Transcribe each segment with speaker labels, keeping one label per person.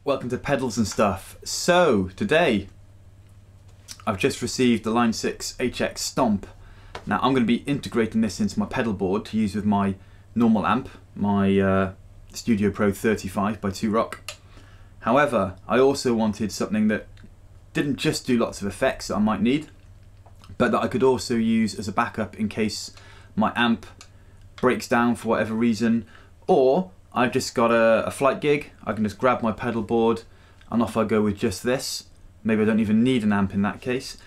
Speaker 1: Welcome to Pedals and Stuff. So today I've just received the Line 6 Hx Stomp. Now I'm going to be integrating this into my pedal board to use with my normal amp, my Studio Pro 35 by 2Rock. However, I also wanted something that didn't just do lots of effects that I might need, but that I could also use as a backup in case my amp breaks down for whatever reason, or I've just got a flight gig. I can just grab my pedal board and off I go with just this. Maybe I don't even need an amp in that case,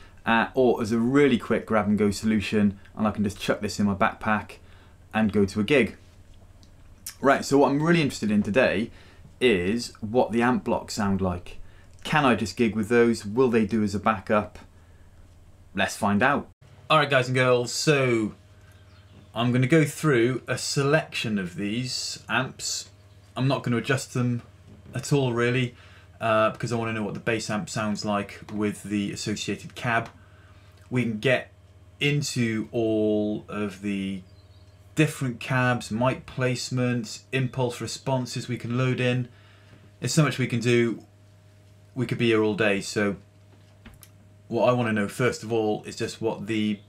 Speaker 1: or as a really quick grab and go solution, and I can just chuck this in my backpack and go to a gig. Right, so what I'm really interested in today is what the amp blocks sound like. Can I just gig with those? Will they do as a backup? Let's find out. Alright guys and girls, so I'm going to go through a selection of these amps. I'm not going to adjust them at all really, because I want to know what the bass amp sounds like with the associated cab. We can get into all of the different cabs, mic placements, impulse responses we can load in. There's so much we can do. We could be here all day, so what I want to know first of all is just what the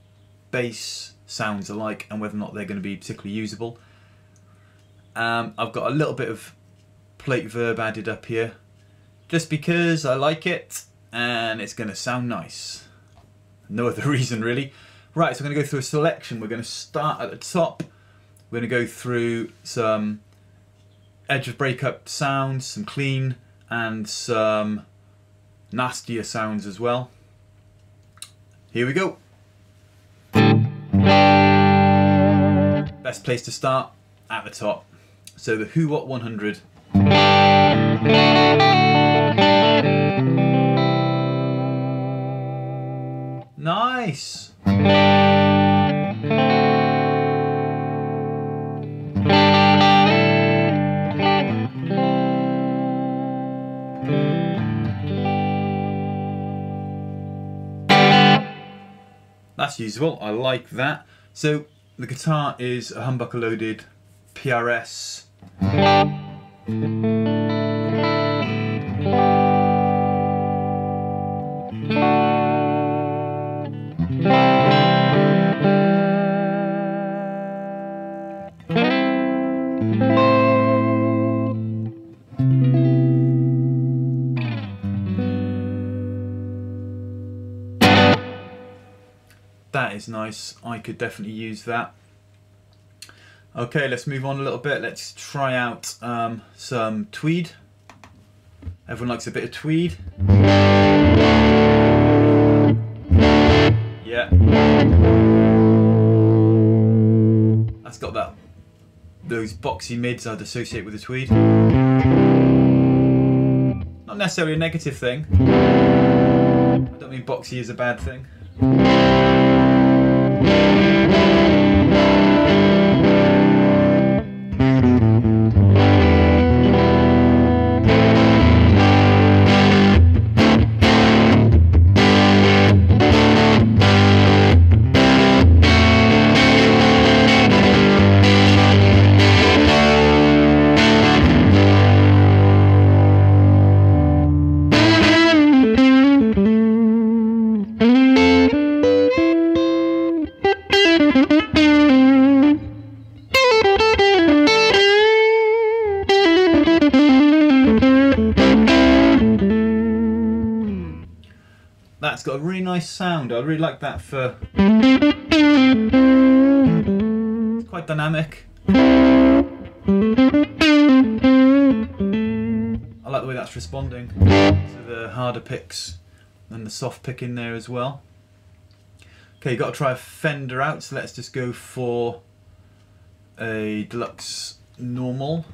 Speaker 1: bass sounds are like and whether or not they're going to be particularly usable. I've got a little bit of plate verb added up here just because I like it and it's going to sound nice. No other reason really. Right, so I'm going to go through a selection. We're going to start at the top. We're going to go through some edge of breakup sounds, some clean and some nastier sounds as well. Here we go. Best place to start, at the top. So the Who What 100. Nice! That's usable, I like that. So the guitar is a humbucker loaded PRS. That is nice, I could definitely use that. Okay, let's move on a little bit. Let's try out some tweed. Everyone likes a bit of tweed. Yeah. That's got those boxy mids I'd associate with the tweed. Not necessarily a negative thing. I don't mean boxy is a bad thing. That's got a really nice sound. I really like that for... It's quite dynamic. I like the way that's responding to the harder picks and the soft pick in there as well. Okay, you've got to try a Fender out, so let's just go for a deluxe normal.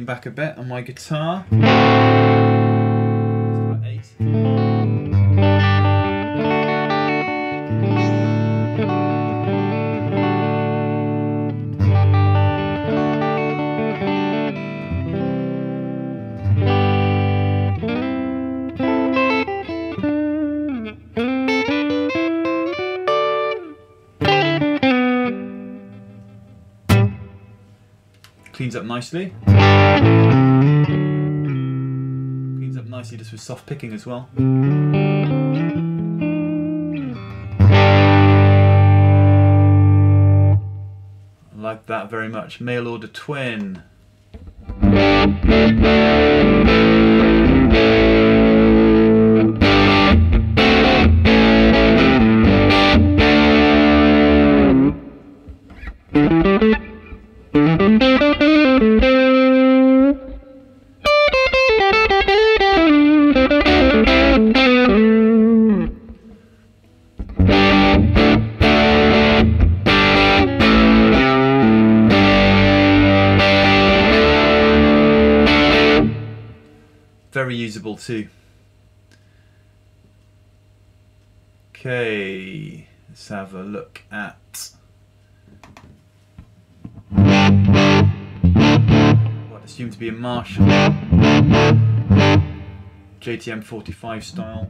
Speaker 1: Back a bit on my guitar. It's about 8. cleans up nicely. Cleans up nicely just with soft picking as well. I like that very much. Mail order twin. Very usable too. Okay, let's have a look at what I assume to be a Marshall JTM 45 style.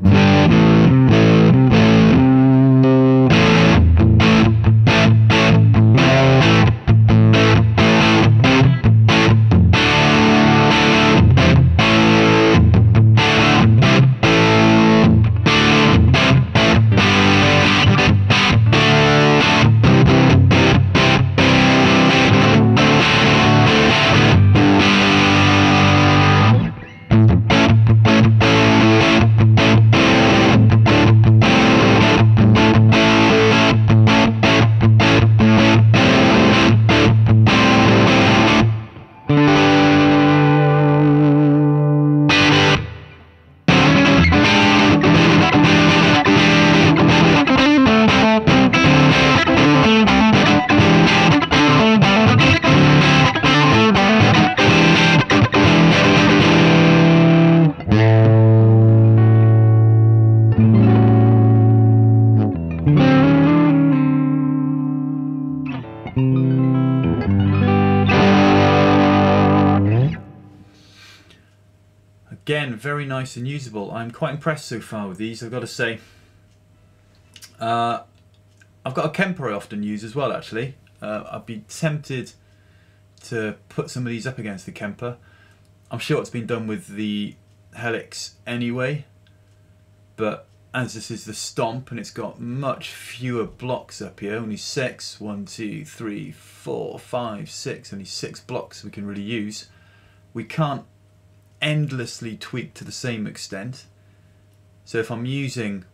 Speaker 1: Again, very nice and usable. I'm quite impressed so far with these, I've got to say. I've got a Kemper I often use as well, actually. I'd be tempted to put some of these up against the Kemper. I'm sure it's been done with the Hx anyway, but as this is the Stomp and it's got much fewer blocks up here, only 6, 1, 2, 3, 4, 5, 6, only 6 blocks we can really use. We can't endlessly tweak to the same extent. So if I'm using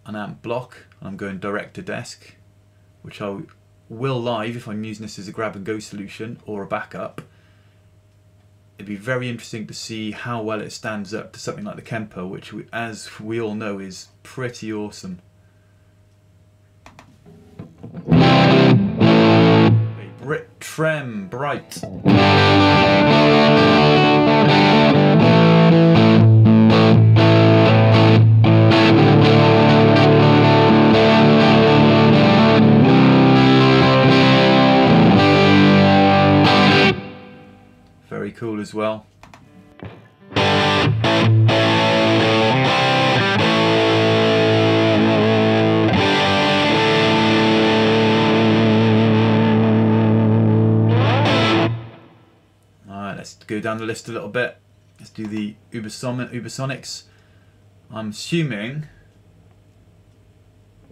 Speaker 1: an amp block and I'm going direct to desk, which I will live if I'm using this as a grab and go solution or a backup, it'd be very interesting to see how well it stands up to something like the Kemper, which as we all know is pretty awesome. Brit Trem Bright. Very cool as well. Alright, let's go down the list a little bit. Let's do the Ubersonics. I'm assuming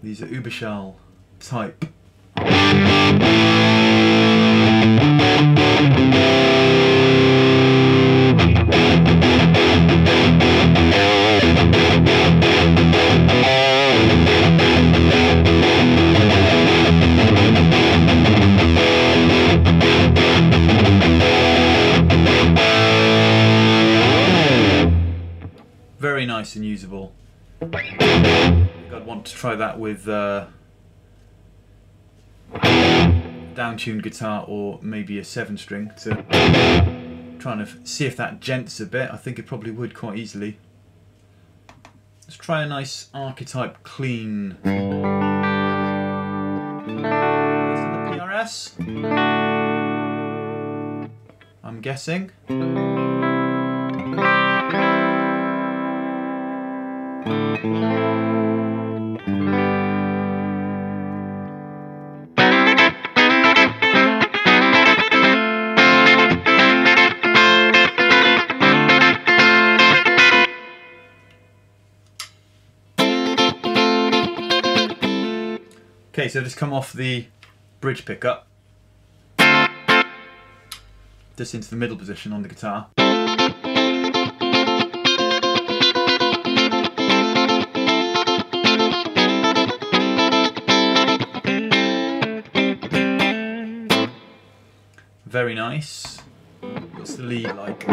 Speaker 1: these are Uberschall type. Very nice and usable. I think I'd want to try that with down-tuned guitar or maybe a 7-string to try and see if that gents a bit. I think it probably would quite easily. Let's try a nice archetype clean. Is it the PRS? I'm guessing. Okay, so just come off the bridge pickup, just into the middle position on the guitar. Very nice. What's the lead like?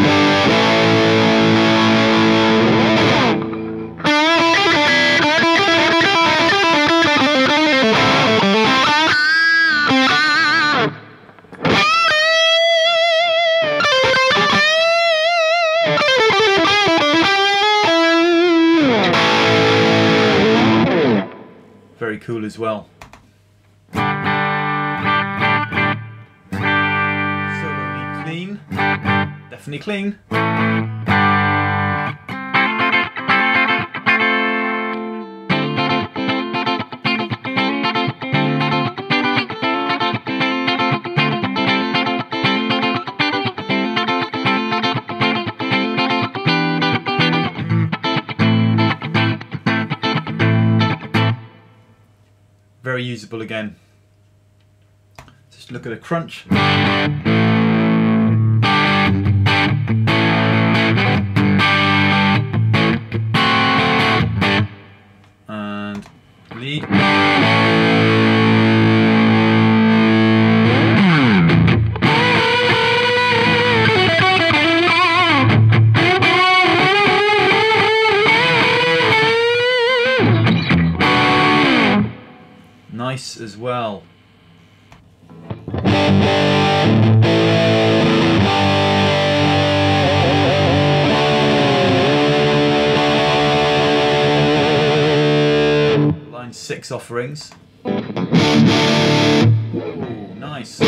Speaker 1: Very cool as well. Solo clean, definitely clean. Very usable again. Just look at a crunch. And lead. Nice as well. Line 6 offerings. Ooh, nice.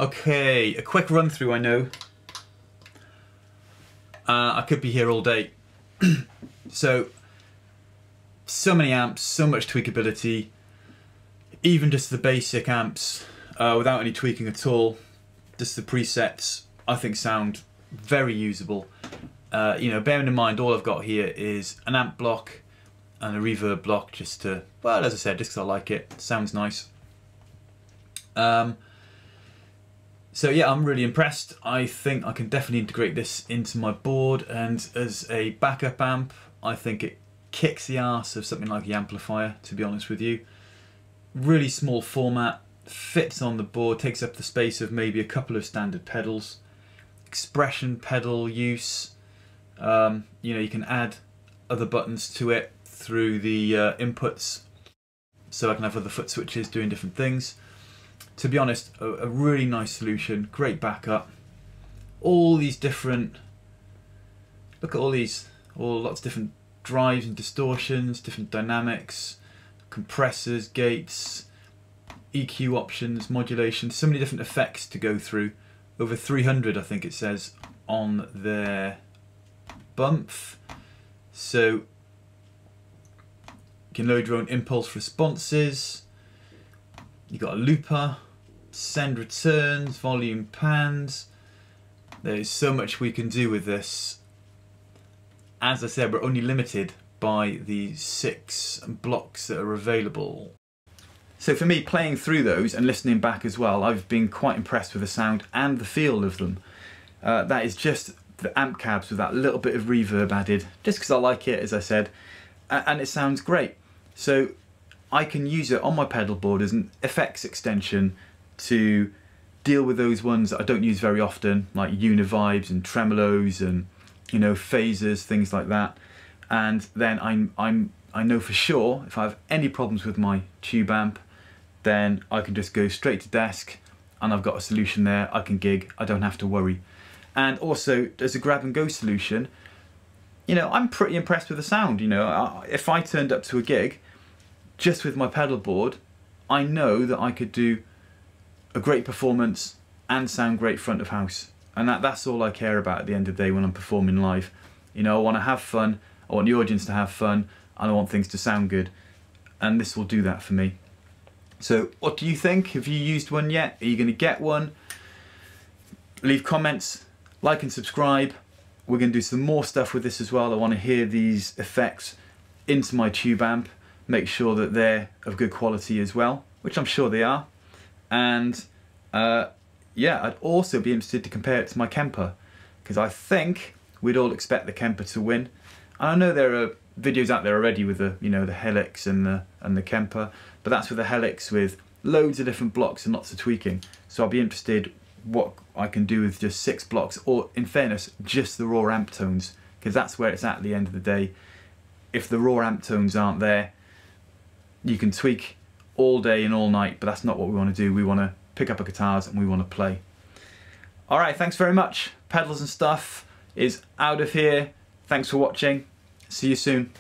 Speaker 1: Okay, a quick run through, I know. I could be here all day. So many amps, so much tweakability. Even just the basic amps, without any tweaking at all. Just the presets, I think sound very usable. You know, bearing in mind all I've got here is an amp block and a reverb block just to, well, as I said, just because I like it. Sounds nice. So yeah, I'm really impressed. I think I can definitely integrate this into my board, and as a backup amp, I think it kicks the arse of something like the amplifier, to be honest with you. Really small format, fits on the board, takes up the space of maybe a couple of standard pedals. Expression pedal use, you know, you can add other buttons to it through the inputs, so I can have other foot switches doing different things. To be honest, a really nice solution, great backup. All these different, look at all these, lots of different drives and distortions, different dynamics, compressors, gates, EQ options, modulation, so many different effects to go through. Over 300, I think it says on their bump. So you can load your own impulse responses. You've got a looper, send returns, volume pans. There's so much we can do with this. As I said, we're only limited by the 6 blocks that are available. So for me, playing through those and listening back as well, I've been quite impressed with the sound and the feel of them. That is just the amp cabs with that little bit of reverb added, just because I like it, as I said, and it sounds great. So I can use it on my pedal board as an effects extension to deal with those ones that I don't use very often, like univibes and tremolos and, you know, phasers, things like that. and then I know for sure if I have any problems with my tube amp, then I can just go straight to desk and I've got a solution there. I can gig, I don't have to worry. And also, as a grab and go solution, you know, I'm pretty impressed with the sound. You know, if I turned up to a gig just with my pedal board, I know that I could do a great performance and sound great front of house. And that's all I care about at the end of the day when I'm performing live. You know, I want to have fun, I want the audience to have fun, and I want things to sound good. And this will do that for me. So what do you think? Have you used one yet? Are you going to get one? Leave comments, like and subscribe. We're going to do some more stuff with this as well. I want to hear these effects into my tube amp, make sure that they're of good quality as well, which I'm sure they are. And yeah, I'd also be interested to compare it to my Kemper, because I think we'd all expect the Kemper to win. And I know there are videos out there already with the, you know, the Hx and the Kemper, but that's with the Hx with loads of different blocks and lots of tweaking. So I'll be interested what I can do with just 6 blocks, or in fairness, just the raw amp tones, because that's where it's at the end of the day. If the raw amp tones aren't there, you can tweak all day and all night, but that's not what we want to do. We want to pick up our guitars and we want to play. Alright, thanks very much. Pedals and Stuff is out of here. Thanks for watching. See you soon.